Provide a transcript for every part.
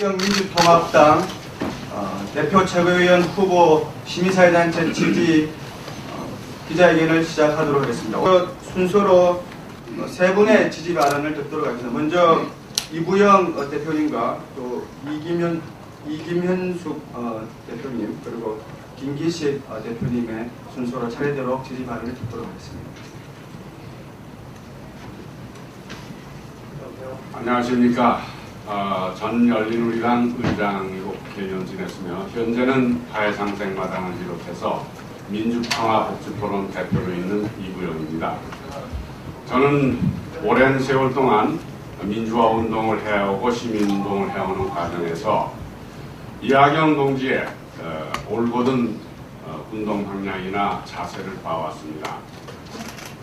민주통합당 대표 최고위원 후보 시민사회단체 지지 기자회견을 시작하도록 하겠습니다. 순서로 세 분의 지지 발언을 듣도록 하겠습니다. 먼저 이부영 대표님과 또 이김현숙 대표님 그리고 김기식 대표님의 순서로 차례대로 지지 발언을 듣도록 하겠습니다. 안녕하십니까. 전 열린우리당 의장으로 개년 지냈으며 현재는 화해상생마당을 비롯해서 민주평화복지포럼 대표로 있는 이부영입니다. 저는 오랜 세월 동안 민주화 운동을 해오고 시민운동을 해오는 과정에서 이하경 동지의 올곧은 운동 방향이나 자세를 봐왔습니다.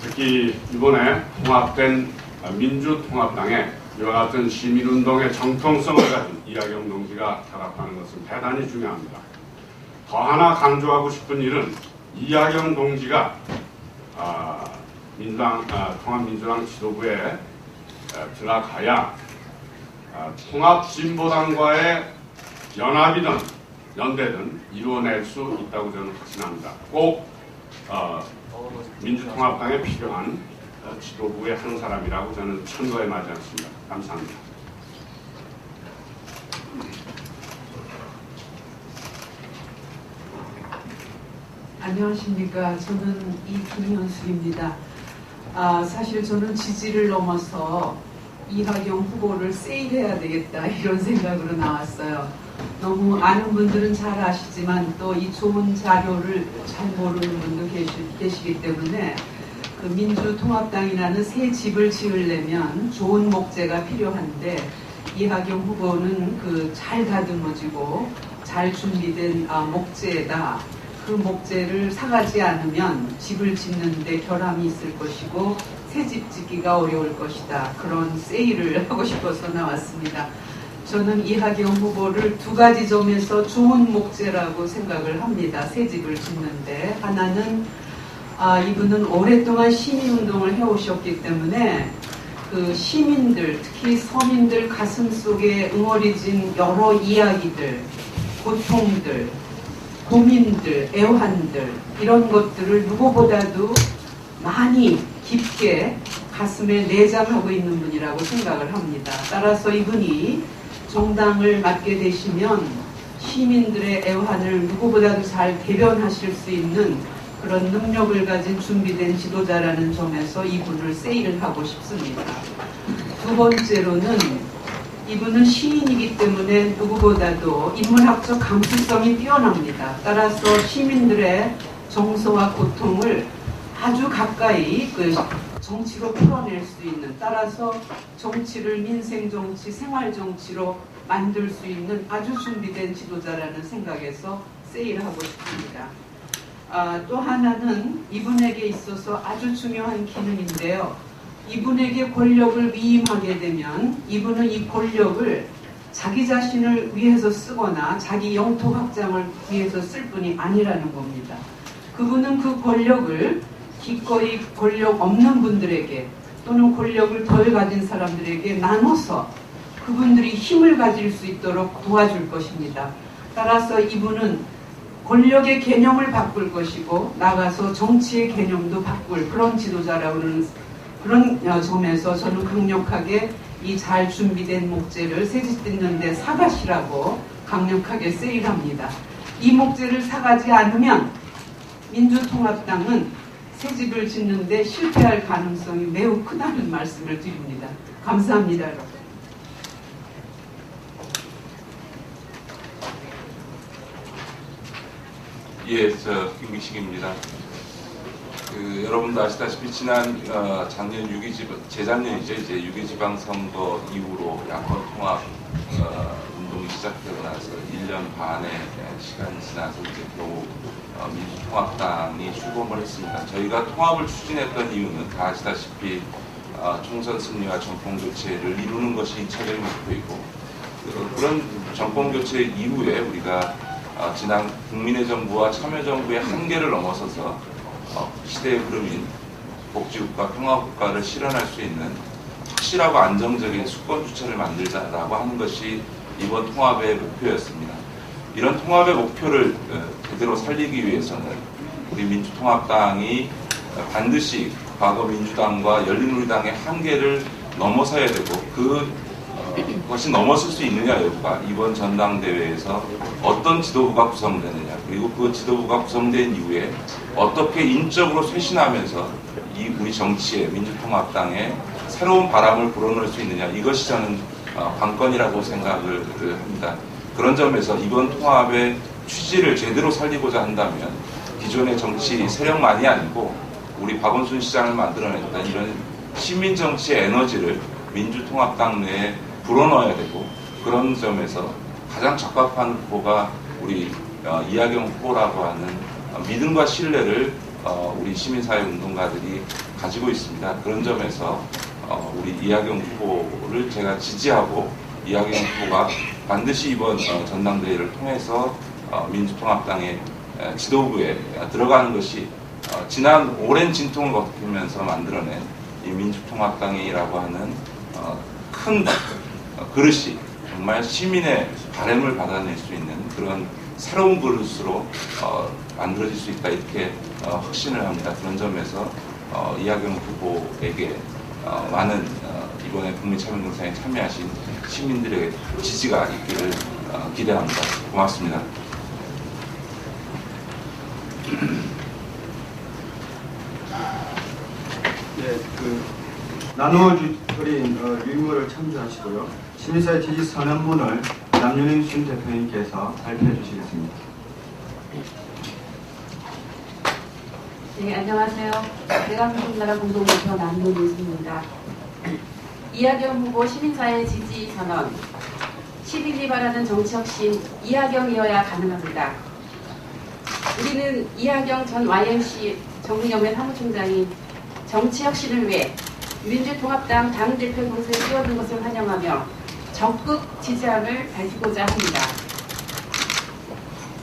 특히 이번에 통합된 민주통합당에 이와 같은 시민운동의 정통성을 가진 이하경 동지가 결합하는 것은 대단히 중요합니다. 더 하나 강조하고 싶은 일은 이하경 동지가 통합민주당 지도부에 들어가야 통합진보당과의 연합이든 연대든 이루어낼 수 있다고 저는 확신합니다. 꼭 민주통합당에 필요한 지도부의 한 사람이라고 저는 천거에 마지 않습니다. 감사합니다. 안녕하십니까. 저는 이김현숙입니다. 사실 저는 지지를 넘어서 이하경 후보를 세이브해야 되겠다 이런 생각으로 나왔어요. 너무 아는 분들은 잘 아시지만 또 이 좋은 자료를 잘 모르는 분도 계시기 때문에 그 민주통합당이라는 새 집을 지으려면 좋은 목재가 필요한데 이하경 후보는 그 잘 다듬어지고 잘 준비된 목재다. 그 목재를 사가지 않으면 집을 짓는데 결함이 있을 것이고 새 집 짓기가 어려울 것이다. 그런 세일을 하고 싶어서 나왔습니다. 저는 이하경 후보를 두 가지 점에서 좋은 목재라고 생각을 합니다. 새 집을 짓는데 하나는 이분은 오랫동안 시민운동을 해오셨기 때문에 그 시민들, 특히 서민들 가슴 속에 응어리진 여러 이야기들, 고통들, 고민들, 애환들 이런 것들을 누구보다도 많이 깊게 가슴에 내장하고 있는 분이라고 생각을 합니다. 따라서 이분이 정당을 맡게 되시면 시민들의 애환을 누구보다도 잘 대변하실 수 있는 그런 능력을 가진 준비된 지도자라는 점에서 이분을 세일을 하고 싶습니다. 두 번째로는 이분은 시인이기 때문에 누구보다도 인문학적 감수성이 뛰어납니다. 따라서 시민들의 정서와 고통을 아주 가까이 정치로 풀어낼 수 있는, 따라서 정치를 민생정치, 생활정치로 만들 수 있는 아주 준비된 지도자라는 생각에서 세일하고 싶습니다. 또 하나는 이분에게 있어서 아주 중요한 기능인데요. 이분에게 권력을 위임하게 되면 이분은 이 권력을 자기 자신을 위해서 쓰거나 자기 영토 확장을 위해서 쓸 뿐이 아니라는 겁니다. 그분은 그 권력을 기꺼이 권력 없는 분들에게 또는 권력을 덜 가진 사람들에게 나눠서 그분들이 힘을 가질 수 있도록 도와줄 것입니다. 따라서 이분은 권력의 개념을 바꿀 것이고 나가서 정치의 개념도 바꿀 그런 지도자라고는 그런 점에서 저는 강력하게 이 잘 준비된 목재를 새집 짓는 데 사가시라고 강력하게 세일합니다. 이 목재를 사가지 않으면 민주통합당은 새집을 짓는 데 실패할 가능성이 매우 크다는 말씀을 드립니다. 감사합니다. 여러분. 예, 김기식입니다. 여러분도 아시다시피 작년 재작년이죠. 이제 6.2 지방선거 이후로 야권 통합 운동이 시작되고 나서 1년 반의 시간이 지나서 이제 겨우 민주통합당이 출범을 했습니다. 저희가 통합을 추진했던 이유는 다 아시다시피 총선 승리와 정권 교체를 이루는 것이 2차적인 목표이고 그런 정권 교체 이후에 우리가 지난 국민의 정부와 참여정부의 한계를 넘어서서 시대의 흐름인 복지국가, 평화국가를 실현할 수 있는 확실하고 안정적인 수권 주체를 만들자라고 하는 것이 이번 통합의 목표였습니다. 이런 통합의 목표를 제대로 살리기 위해서는 우리 민주통합당이 반드시 과거 민주당과 열린우리당의 한계를 넘어서야 되고 그것이 넘어설 수 있느냐 여부가 이번 전당대회에서 어떤 지도부가 구성되느냐, 그리고 그 지도부가 구성된 이후에 어떻게 인적으로 쇄신하면서 이 우리 정치의 민주통합당에 새로운 바람을 불어넣을 수 있느냐, 이것이 저는 관건이라고 생각을 합니다. 그런 점에서 이번 통합의 취지를 제대로 살리고자 한다면 기존의 정치 세력만이 아니고 우리 박원순 시장을 만들어냈던 이런 시민정치의 에너지를 민주통합당 내에 불어넣어야 되고, 그런 점에서 가장 적합한 후보가 우리 이하경 후보라고 하는 믿음과 신뢰를 우리 시민사회 운동가들이 가지고 있습니다. 그런 점에서 우리 이하경 후보를 제가 지지하고 이하경 후보가 반드시 이번 전당대회를 통해서 민주통합당의 지도부에 들어가는 것이 지난 오랜 진통을 겪으면서 만들어낸 이 민주통합당이라고 하는 큰 그릇이 정말 시민의 바람을 받아낼 수 있는 그런 새로운 그릇으로 만들어질 수 있다, 이렇게 확신을 합니다. 그런 점에서 이하경 후보에게 많은 이번에 국민참여동상에 참여하신 시민들의 지지가 있기를 기대합니다. 고맙습니다. 네, 나누어 드린 유인물을 참조하시고요. 시민사회 지지 선언문을 남윤행 신 대표님께서 발표해 주시겠습니다. 네, 안녕하세요. 대한민국나라 공동대표 남윤행입니다. 이하경 후보 시민사회 지지 선언. 시민이 바라는 정치혁신 이하경이어야 가능합니다. 우리는 이하경 전 YMC 정의연맹 사무총장이 정치혁신을 위해 민주통합당 당대표 공세에 뛰어든 것을 환영하며 적극 지지함을 밝히고자 합니다.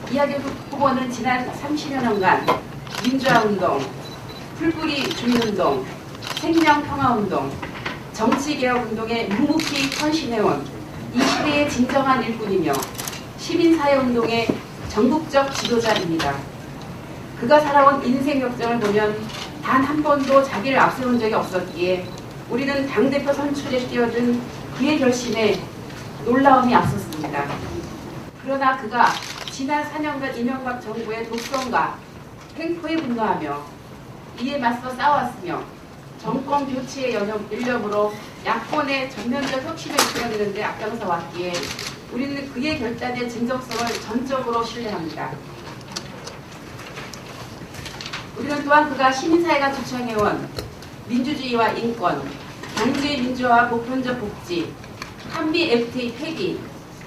이하경 후보는 지난 30여 년간 민주화운동, 풀뿌리 주민운동, 생명평화운동, 정치개혁운동에 묵묵히 헌신해온 이 시대의 진정한 일꾼이며 시민사회운동의 전국적 지도자입니다. 그가 살아온 인생 역정을 보면 단 한 번도 자기를 앞세운 적이 없었기에 우리는 당대표 선출에 뛰어든 그의 결심에 놀라움이 앞섰습니다. 그러나 그가 지난 4년간 이명박 정부의 독선과 횡포에 분노하며 이에 맞서 싸웠으며 정권 교체의 일념으로 야권의 전면적 혁신을 이끌어내는 데 앞장서 왔기에 우리는 그의 결단의 진정성을 전적으로 신뢰합니다. 우리는 또한 그가 시민사회가 주창해온 민주주의와 인권, 경제 민주화와 보편적 복지, 한미 FTA 폐기,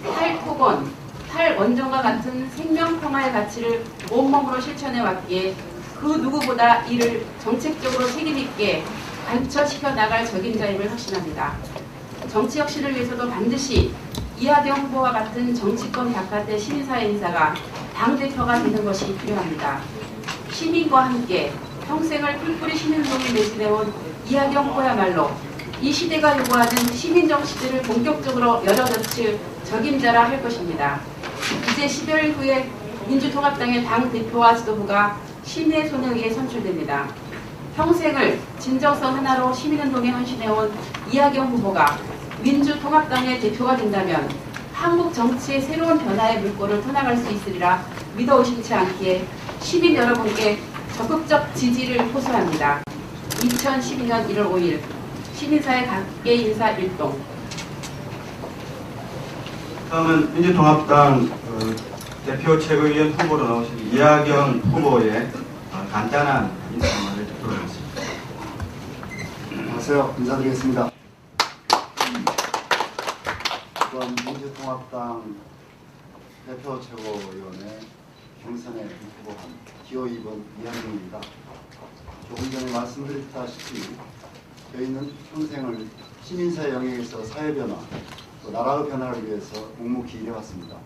탈토건, 탈원전과 같은 생명평화의 가치를 온몸으로 실천해왔기에 그 누구보다 이를 정책적으로 책임있게 관철시켜 나갈 적임자임을 확신합니다. 정치혁신을 위해서도 반드시 이하경 후보와 같은 정치권 바깥의 시민사회 인사가 당대표가 되는 것이 필요합니다. 시민과 함께 평생을 풀뿌리 시민운동에 매진해온 이하경 후보야말로 이 시대가 요구하는 시민정치들을 본격적으로 열어젖힐 적임자라 할 것입니다. 이제 10여일 후에 민주통합당의 당대표와 지도부가 시민의 손에 의해 선출됩니다. 평생을 진정성 하나로 시민운동에 헌신해온 이하경 후보가 민주통합당의 대표가 된다면 한국 정치의 새로운 변화의 물꼬를 터나갈 수 있으리라 믿어 의심치 않기에 시민 여러분께 적극적 지지를 호소합니다. 2012년 1월 5일 시민사회 각계 인사 일동. 다음은 민주통합당 대표 최고위원 후보로 나오신 이하경 후보의 간단한 인사말을 듣도록 하겠습니다. 안녕하세요. 인사드리겠습니다. 이번 민주통합당 대표 최고위원회 경선에 후보한 기호 2번 이하경입니다. 조금 전에 말씀드렸다시피 저희는 평생을 시민사회 영역에서 사회변화, 또 나라의 변화를 위해서 묵묵히 일해왔습니다.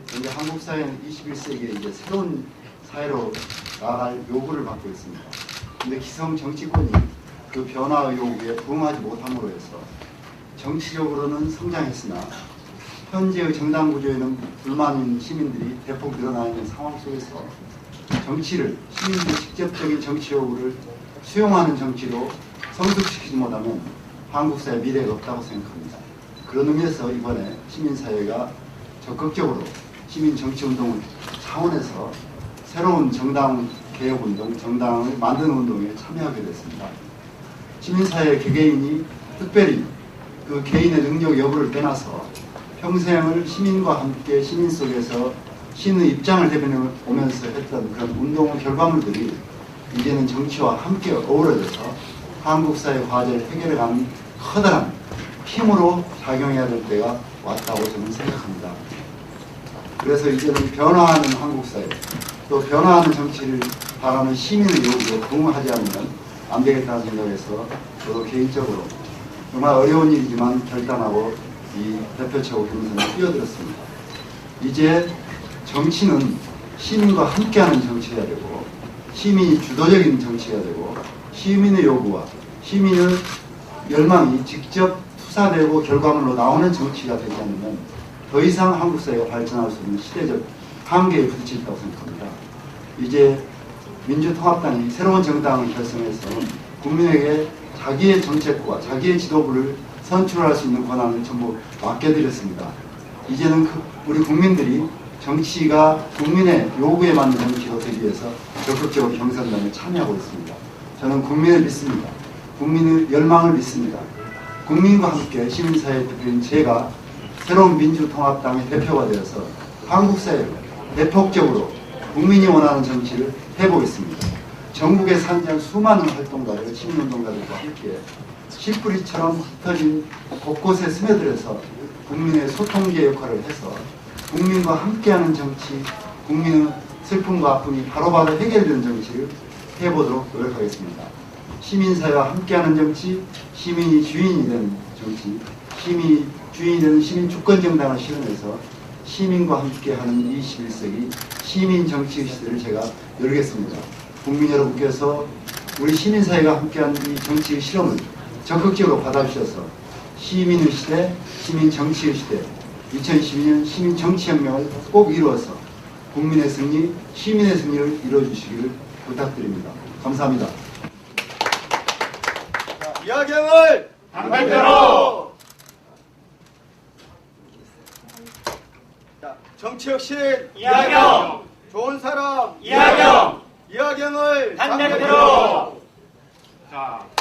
그런데 한국 사회는 21세기에 이제 새로운 사회로 나아갈 요구를 받고 있습니다. 그런데 기성 정치권이 그 변화 요구에 부응하지 못함으로 해서 정치적으로는 성장했으나 현재의 정당 구조에는 불만인 시민들이 대폭 늘어나 있는 상황 속에서 정치를 시민들의 직접적인 정치 요구를 수용하는 정치로 성숙시키지 못하면 한국 사회의 미래가 없다고 생각합니다. 그런 의미에서 이번에 시민사회가 적극적으로 시민정치운동 차원에서 새로운 정당 개혁운동, 정당을 만드는 운동에 참여하게 됐습니다. 시민사회 개개인이 특별히 그 개인의 능력 여부를 떠나서 평생을 시민과 함께 시민 속에서 시민의 입장을 대변해 오면서 했던 그런 운동의 결과물들이 이제는 정치와 함께 어우러져서 한국 사회 과제를 해결해가는 커다란 힘으로 작용해야 될 때가 왔다고 저는 생각합니다. 그래서 이제는 변화하는 한국 사회, 또 변화하는 정치를 바라는 시민의 요구에 부응하지 않으면 안 되겠다는 생각에서 저도 개인적으로 정말 어려운 일이지만 결단하고 이 대표체고 경선에 뛰어들었습니다. 이제 정치는 시민과 함께하는 정치해야 되고 시민이 주도적인 정치해야 되고 시민의 요구와 시민의 열망이 직접 투사되고 결과물로 나오는 정치가 되지 않으면 더 이상 한국 사회가 발전할 수 있는 시대적 한계에 부딪힌다고 생각합니다. 이제 민주통합당이 새로운 정당을 결성해서 국민에게 자기의 정책과 자기의 지도부를 선출할 수 있는 권한을 전부 맡겨드렸습니다. 이제는 우리 국민들이 정치가 국민의 요구에 맞는 정치로 되기 위해서 적극적으로 경선단에 참여하고 있습니다. 저는 국민을 믿습니다. 국민의 열망을 믿습니다. 국민과 함께 시민사회 대표인 제가 새로운 민주통합당의 대표가 되어서 한국 사회를 대폭적으로 국민이 원하는 정치를 해보겠습니다. 전국에 산지한 수많은 활동가들, 시민운동가들과 함께 씨뿌리처럼 흩어진 곳곳에 스며들어서 국민의 소통제 역할을 해서 국민과 함께하는 정치, 국민의 슬픔과 아픔이 바로바로 해결되는 정치를 해보도록 노력하겠습니다. 시민사회와 함께하는 정치, 시민이 주인이 되는 정치, 시민이 주인이 되는 시민주권정당을 실현해서 시민과 함께하는 21세기 시민정치의 시대를 제가 열겠습니다. 국민 여러분께서 우리 시민사회가 함께하는 이 정치의 실험을 적극적으로 받아주셔서 시민의 시대, 시민정치의 시대, 2012년 시민정치혁명을 꼭 이루어서 국민의 승리, 시민의 승리를 이루어주시기를 부탁드립니다. 감사합니다. 이하경을 당대표로! 정치혁신 이하경! 좋은 사람 이하경! 이하경을 당대표로! 자.